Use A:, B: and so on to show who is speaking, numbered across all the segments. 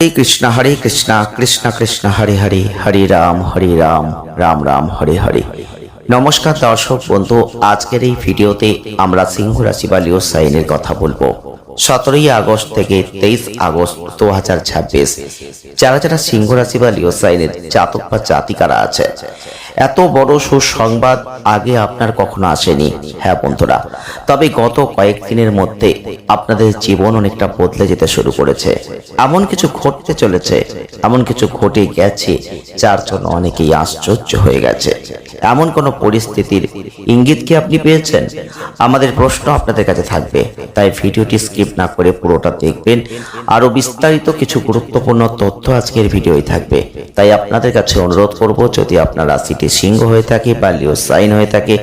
A: हरे कृष्णा कृष्णा कृष्णा हरे हरे हरे राम राम राम हरे हरे। नमस्कार दर्शक बंधु, आजकेर এই ভিডিওতে আমরা সিংহ রাশি বা লিও সাইনের কথা বলবো। 17 আগস্ট থেকে 23 আগস্ট 2026 যারা যারা সিংহ রাশি বা লিও সাইনের জাতক বা জাতিকারা আছে, এত বড় সুসংবাদ আগে আপনার কখনো আসেনি। হ্যাঁ বন্ধুরা, তবে গত কয়েকদিনের মধ্যে আপনাদের জীবন অনেকটা বদলে যেতে শুরু করেছে। এমন কিছু ঘটতে চলেছে, এমন কিছু ঘটে গেছে যার জন্য অনেকেই আশ্চর্য হয়ে গেছে। এমন কোন পরিস্থিতির ইঙ্গিত কি আপনি পেয়েছেন? আমাদের প্রশ্ন আপনাদের কাছে থাকবে, তাই ভিডিওটি স্কিপ না করে পুরোটা দেখবেন। আরো বিস্তারিত কিছু গুরুত্বপূর্ণ তথ্য আজকের ভিডিওই থাকবে, তাই আপনাদের কাছে অনুরোধ করব, যদি আপনার রাশিটি সিংহ হয়ে থাকে বা লিও সাইন হয়ে থাকে,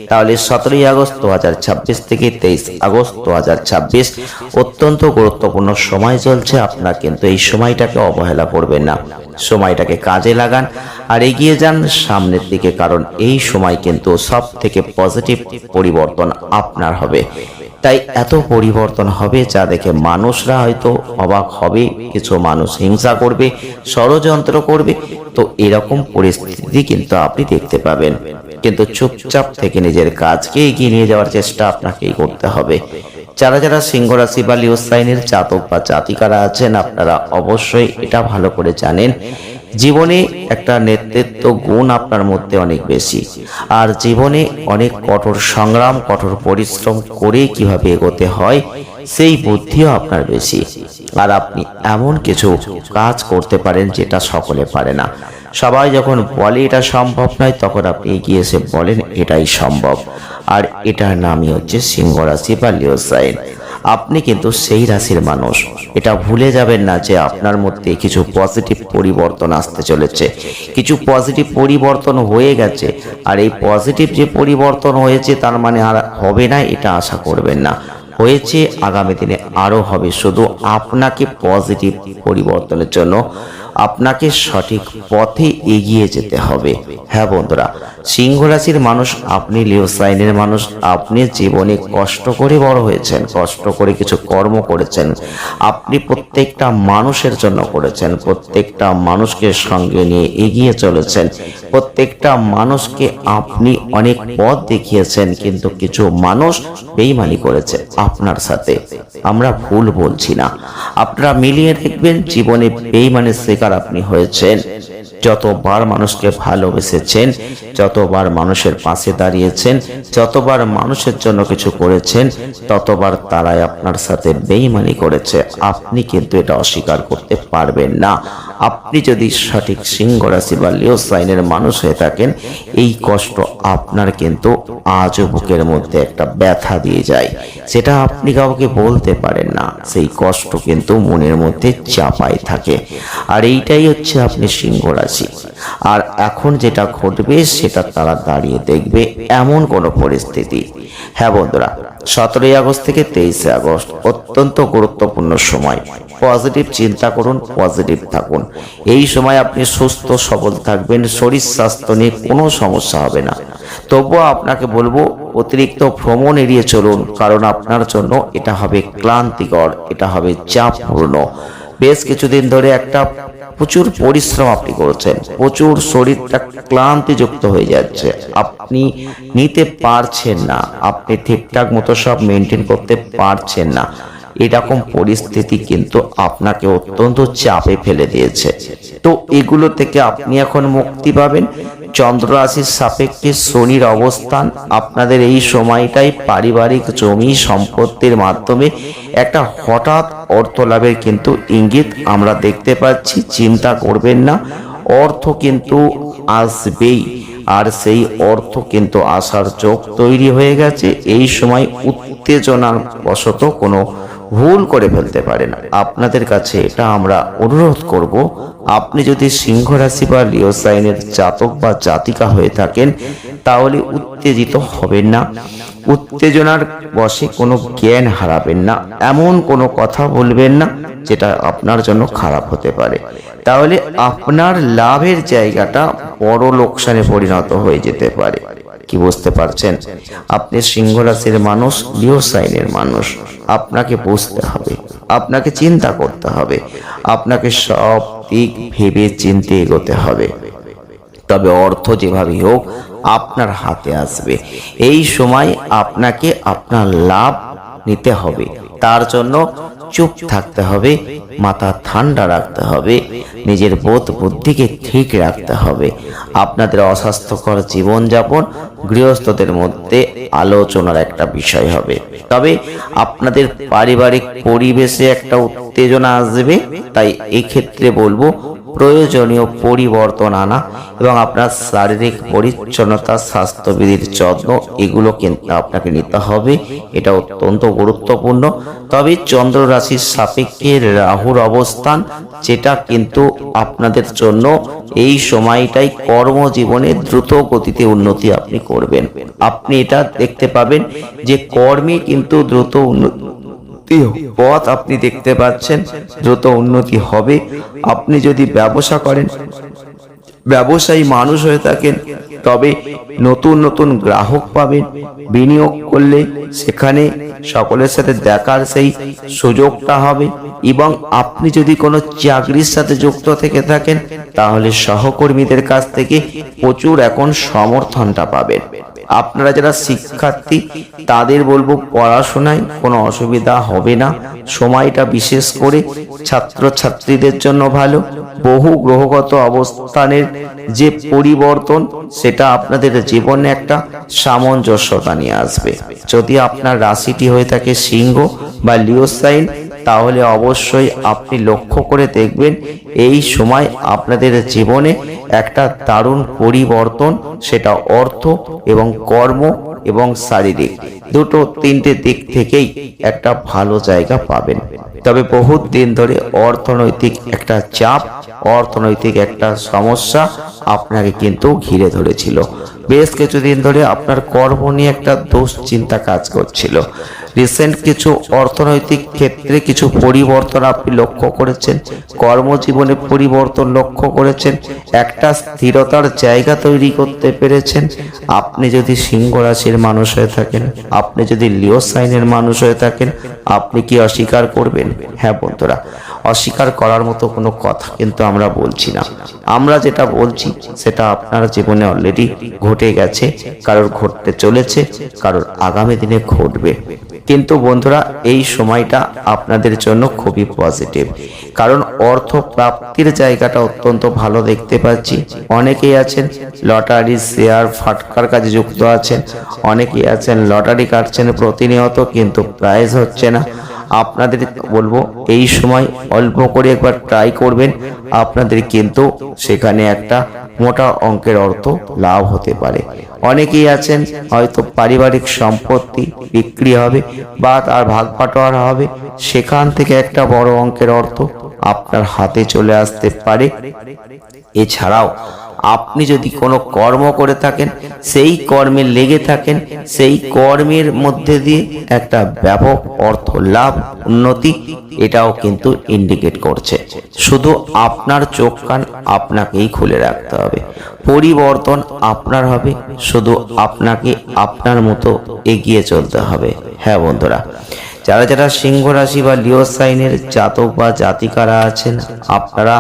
A: তাহলে 17 আগস্ট 2026 থেকে 23 আগস্ট 2026 অত্যন্ত গুরুত্বপূর্ণ সময় চলছে। আপনার কিন্তু এই সময়টাকে অবহেলা করবেন না, সময়টাকে কাজে লাগান আর এগিয়ে যান সামনের দিকে, কারণ এই সময় কিন্তু সব থেকে পজিটিভ পরিবর্তন আপনার হবে। তাই এত পরিবর্তন হবে যা দেখে মানুষরা হয়তো অবাক হবে, কিছু মানুষ হিংসা করবে, ষড়যন্ত্র করবে। তো এরকম পরিস্থিতি কিন্তু আপনি দেখতে পাবেন, কিন্তু চুপচাপ থেকে নিজের কাজকে এগিয়ে নিয়ে যাওয়ার চেষ্টা আপনাকেই করতে হবে। যারা যারা সিংহ রাশি বা লিও সাইনের জাতক বা জাতিকারা আছেন, আপনারা অবশ্যই এটা ভালো করে জানেন, জীবনে একটা নেতৃত্ব গুণ আপনার মধ্যে অনেক বেশি, আর জীবনে অনেক কঠোর সংগ্রাম, কঠোর পরিশ্রম করে কিভাবে এগোতে হয় সেই বুদ্ধিও আপনার বেশি। আর আপনি এমন কিছু কাজ করতে পারেন যেটা সকলে পারে না। সবাই যখন বলে এটা সম্ভব নয়, তখন আপনি এগিয়ে এসে বলেন এটাই সম্ভব। আর এটার নামই হচ্ছে সিংহ রাশি বা লিও সাইন। আপনি কিন্তু সেই রাশির মানুষ, এটা ভুলে যাবেন না যে আপনার মধ্যে কিছু পজিটিভ পরিবর্তন আসতে চলেছে, কিছু পজিটিভ পরিবর্তন হয়ে গেছে। আর এই পজিটিভ যে পরিবর্তন হয়েছে তার মানে আর হবে না এটা আশা করবেন না, হয়েছে, আগামী দিনে আরো হবে। শুধু আপনাকে পজিটিভ পরিবর্তনের জন্য আপনাকে সঠিক পথে এগিয়ে যেতে হবে। হ্যাঁ বন্ধুরা, সিংহ রাশির মানুষ আপনি, লিও সাইনের মানুষ আপনি, জীবনে কষ্ট করে বড় হয়েছেন, কষ্ট করে কিছু কর্ম করেছেন, আপনি প্রত্যেকটা মানুষের জন্য করেছেন, প্রত্যেকটা মানুষকে সঙ্গে নিয়ে এগিয়ে চলেছেন, প্রত্যেকটা মানুষকে আপনি অনেক পথ দেখিয়েছেন, কিন্তু কিছু মানুষ বেইমানি করেছে আপনার সাথে। আমরা ভুল বলছি না, আপনারা মিলিয়ে দেখবেন, জীবনে বেইমানের শিকার আপনি হয়েছেন। যতবার মানুষকে ভালোবেসেছেন, যতবার মানুষের পাশে দাঁড়িয়েছেন, যতবার মানুষের জন্য কিছু করেছেন, ততবার তারাই আপনার সাথে বেইমানি করেছে। আপনি কিন্তু এটা অস্বীকার করতে পারবেন না। আপনি যদি সঠিক সিংহ রাশি বা লিও সাইনের মানুষ হয়ে থাকেন, এই কষ্ট আপনার কিন্তু আজও বুকের মধ্যে একটা ব্যথা দিয়ে যায়, সেটা আপনি কাউকে বলতে পারেন না। সেই কষ্ট কিন্তু মনের মধ্যে চাপাই থাকে, আর এইটাই হচ্ছে আপনি সিংহ রাশি। আর এখন যেটা ঘটবে সেটা তারা দাঁড়িয়ে দেখবে, এমন কোন পরিস্থিতি। হ্যাঁ বন্ধুরা, 17 আগস্ট থেকে 23 আগস্ট অত্যন্ত গুরুত্বপূর্ণ সময়। পজিটিভ চিন্তা করুন, পজিটিভ থাকুন। এই সময় আপনি সুস্থ সবল থাকবেন, শরীর স্বাস্থ্য নিয়ে কোনো সমস্যা হবে না। তবুও আপনাকে বলবো, অতিরিক্ত ভ্রমণ এড়িয়ে চলুন, কারণ আপনার জন্য এটা হবে ক্লান্তিকর, এটা হবে চাপপূর্ণ। বেশ কিছুদিন ধরে একটা প্রচুর পরিশ্রম আপনি করেছেন, প্রচুর শরীরটা ক্লান্তিযুক্ত হয়ে যাচ্ছে, আপনি নিতে পারছেন না, আপনি ঠিকঠাক মতো সব মেনটেন করতে পারছেন না। এরকম পরিস্থিতি কিন্তু আপনাকে অত্যন্ত চাপে ফেলে দিয়েছে। তো এগুলো থেকে আপনি এখন মুক্তি পাবেন। চন্দ্র রাশির সাপেক্ষে শনির অবস্থান আপনাদের এই সময়টাই পারিবারিক জমি সম্পত্তির মাধ্যমে একটা হঠাৎ অর্থ লাভের কিন্তু ইঙ্গিত আমরা দেখতে পাচ্ছি। চিন্তা করবেন না, অর্থ কিন্তু আসবেই, আর সেই অর্থ কিন্তু আসার যোগ তৈরি হয়ে গেছে। এই সময় উত্তেজনার বশত কোনো ভুল করে ফেলতে পারেন। আপনাদের কাছে এটা আমরা অনুরোধ করব, আপনি যদি সিংহ রাশি বা লিও সাইনের জাতক বা জাতিকা হয়ে থাকেন, তাহলে উত্তেজিত হবেন না, উত্তেজনার বশে কোনো জ্ঞান হারাবেন না, এমন কোনো কথা বলবেন না যেটা আপনার জন্য খারাপ হতে পারে। তাহলে আপনার লাভের জায়গাটা বড় লোকসানে পরিণত হয়ে যেতে পারে। কি বুঝতে পারছেন? আপনি সিংহ রাশির মানুষ, লিও সাইনের মানুষ, আপনাকে বুঝতে হবে আপনাকে চিন্তা করতে হবে, আপনাকে সব দিক ভেবে চিন্তে এগোতে হবে। তবে অর্থ যেভাবেই হোক আপনার হাতে আসবে। এই সময় আপনাকে আপনার লাভ নিতে হবে, তার জন্য চুপ থাকতে হবে, মাথা ঠান্ডা রাখতে হবে, নিজের বোধ বুদ্ধিকে ঠিক রাখতে হবে। আপনাদের অস্বাস্থ্যকর জীবনযাপন গৃহস্থদের মধ্যে আলোচনার একটা বিষয় হবে। তবে আপনাদের পারিবারিক পরিবেশে একটা উত্তেজনা আসবে, তাই এক্ষেত্রে বলবো প্রয়োজনীয় পরিবর্তন আনা এবং আপনার শারীরিক পরিচ্ছন্নতা, স্বাস্থ্যবিধির যত্ন এগুলো কিন্তু আপনাকে নিতে হবে, এটা অত্যন্ত গুরুত্বপূর্ণ। তবে চন্দ্র রাশির সাপেক্ষে রাহুর অবস্থান, যেটা কিন্তু আপনাদের জন্য এই সময়টাই কর্মজীবনে দ্রুত গতিতে উন্নতি আপনি করবেন। আপনি এটা দেখতে পাবেন যে কর্মে কিন্তু দ্রুত পথ আপনি দেখতে পাচ্ছেন, দ্রুত উন্নতি হবে। আপনি যদি ব্যবসা করেন, ব্যবসায়ী মানুষ হয়ে থাকেন, তবে নতুন নতুন গ্রাহক পাবেন। বিনিয়োগ করলে সেখানে সকলের সাথে দেখার সেই সুযোগটা হবে। এবং আপনি যদি কোনো চাকরির সাথে যুক্ত থেকে থাকেন, তাহলে সহকর্মীদের কাছ থেকে প্রচুর এখন সমর্থনটা পাবেন। আপনারা যারা শিক্ষার্থী তাদের বলবো পড়াশোনায় কোনো অসুবিধা হবে না। সময়টা বিশেষ করে ছাত্রছাত্রীদের জন্য ভালো। বহু গ্রহগত অবস্থানের যে পরিবর্তন, সেটা আপনাদের জীবনে একটা সামঞ্জস্যতা নিয়ে আসবে। যদি আপনার রাশিটি হয়ে থাকে সিংহ বা লিও সাইন, তাহলে অবশ্যই আপনি লক্ষ্য করে দেখবেন এই সময় আপনাদের জীবনে একটা দারুণ পরিবর্তন, সেটা অর্থ এবং কর্ম এবং শারীরিক দুটো তিনটে দিক থেকেই একটা ভালো জায়গা পাবেন। তবে বহুত দিন ধরে অর্থনৈতিক একটা চাপ, অর্থনৈতিক একটা সমস্যা আপনাকে কিন্তু ঘিরে ধরেছিল। বেশ কিছুদিন ধরে আপনার কর্ম নিয়ে একটা দুশ্চিন্তা কাজ করছিল। রিসেন্ট কিছু অর্থনৈতিক ক্ষেত্রে কিছু পরিবর্তন আপনি লক্ষ্য করেছেন, কর্মজীবনে পরিবর্তন লক্ষ্য করেছেন, একটা স্থিরতার জায়গা তৈরি করতে পেরেছেন। আপনি যদি সিংহ রাশির মানুষ হয়ে থাকেন, আপনি যদি লিও সাইনের মানুষ হয়ে থাকেন, আপনি কি অস্বীকার করবেন? হ্যাঁ বন্ধুরা, অস্বীকার করার মতো কোনো কথা কিন্তু আমরা বলছি না। আমরা যেটা বলছি সেটা আপনার জীবনে অলরেডি ঘটে গেছে, কারোর ঘটতে চলেছে, কারোর আগামী দিনে ঘটবে। কিন্তু বন্ধুরা, এই সময়টা আপনাদের জন্য খুবই পজিটিভ, কারণ অর্থ প্রাপ্তির জায়গাটা অত্যন্ত ভালো দেখতে পাচ্ছি। অনেকেই আছেন লটারি, শেয়ার, ফাটকার কাজে যুক্ত আছেন, অনেকেই আছেন লটারি কাটছেন প্রতিনিয়ত, কিন্তু প্রাইজ হচ্ছে না। আপনাদের বলবো এই সময় অল্প করে একবার ট্রাই করবেন, আপনাদের কিন্তু সেখানে একটা মোটা অঙ্কের অর্থ লাভ হতে পারে। অনেকেই আছেন হয়তো পারিবারিক সম্পত্তি বিক্রি হবে বা তার ভাগ বাটোয়ারা হবে, সেখান থেকে একটা বড় অঙ্কের অর্থ আপনার হাতে চলে আসতে পারে। এছাড়াও আপনি যদি কোনো কর্ম করে থাকেন, সেই কর্মে লেগে থাকেন, সেই কর্মের মধ্যে দিয়ে একটা ব্যাপক অর্থ লাভ, উন্নতি, এটাও কিন্তু ইন্ডিকেট করছে। শুধু আপনার চোখ কান আপনাকেই খুলে রাখতে হবে। পরিবর্তন আপনার হবে, শুধু আপনাকে আপনার মতো এগিয়ে চলতে হবে। হ্যাঁ বন্ধুরা, যারা যারা সিংহ রাশি বা লিও সাইনের জাতক বা জাতিকারা আছেন, আপনারা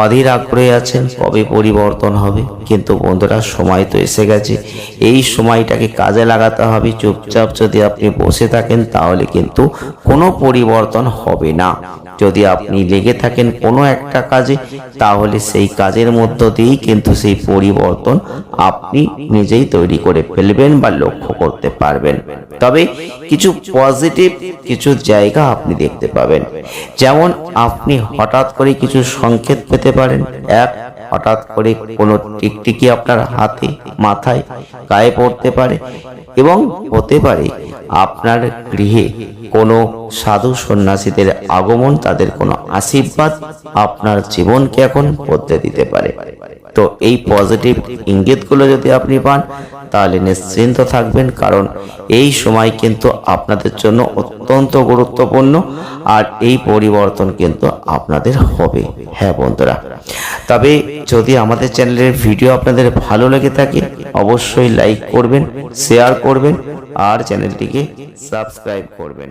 A: অধীর আগ্রহে আছেন কবে পরিবর্তন হবে। কিন্তু বন্ধুরা, সময় তো এসে গেছে, এই সময়টাকে কাজে লাগাতে হবে। চুপচাপ যদি আপনি বসে থাকেন তাহলে কিন্তু কোনো পরিবর্তন হবে না। যদি আপনি লেগে থাকেন কোনো একটা কাজে, তাহলে সেই কাজের মধ্য দিয়েই কিন্তু সেই পরিবর্তন আপনি নিজেই তৈরি করে ফেলবেন বা লক্ষ্য করতে পারবেন। তবে কিছু পজিটিভ কিছু জায়গা আপনি দেখতে পাবেন, যেমন আপনি হঠাৎ করে কিছু সংকেত পেতে পারেন। এক, হঠাৎ করে কোনো টিকটিকি আপনার হাতে, মাথায়, গায়ে পড়তে পারে, এবং হতে পারে আপনার গৃহে কোনো সাধু সন্ন্যাসীদের আগমন, তাদের কোনো আশীর্বাদ আপনার জীবনকে এখন বদলে দিতে পারে। তো এই পজিটিভ ইঙ্গিতগুলো যদি আপনি পান, তাহলে নিশ্চিন্ত থাকবেন, কারণ এই সময় কিন্তু আপনাদের জন্য অত্যন্ত গুরুত্বপূর্ণ, আর এই পরিবর্তন কিন্তু আপনাদের হবে। হ্যাঁ বন্ধুরা, তবে যদি আমাদের চ্যানেলের ভিডিও আপনাদের ভালো লেগে থাকে, অবশ্যই লাইক করবেন, শেয়ার করবেন আর চ্যানেলটিকে সাবস্ক্রাইব করবেন।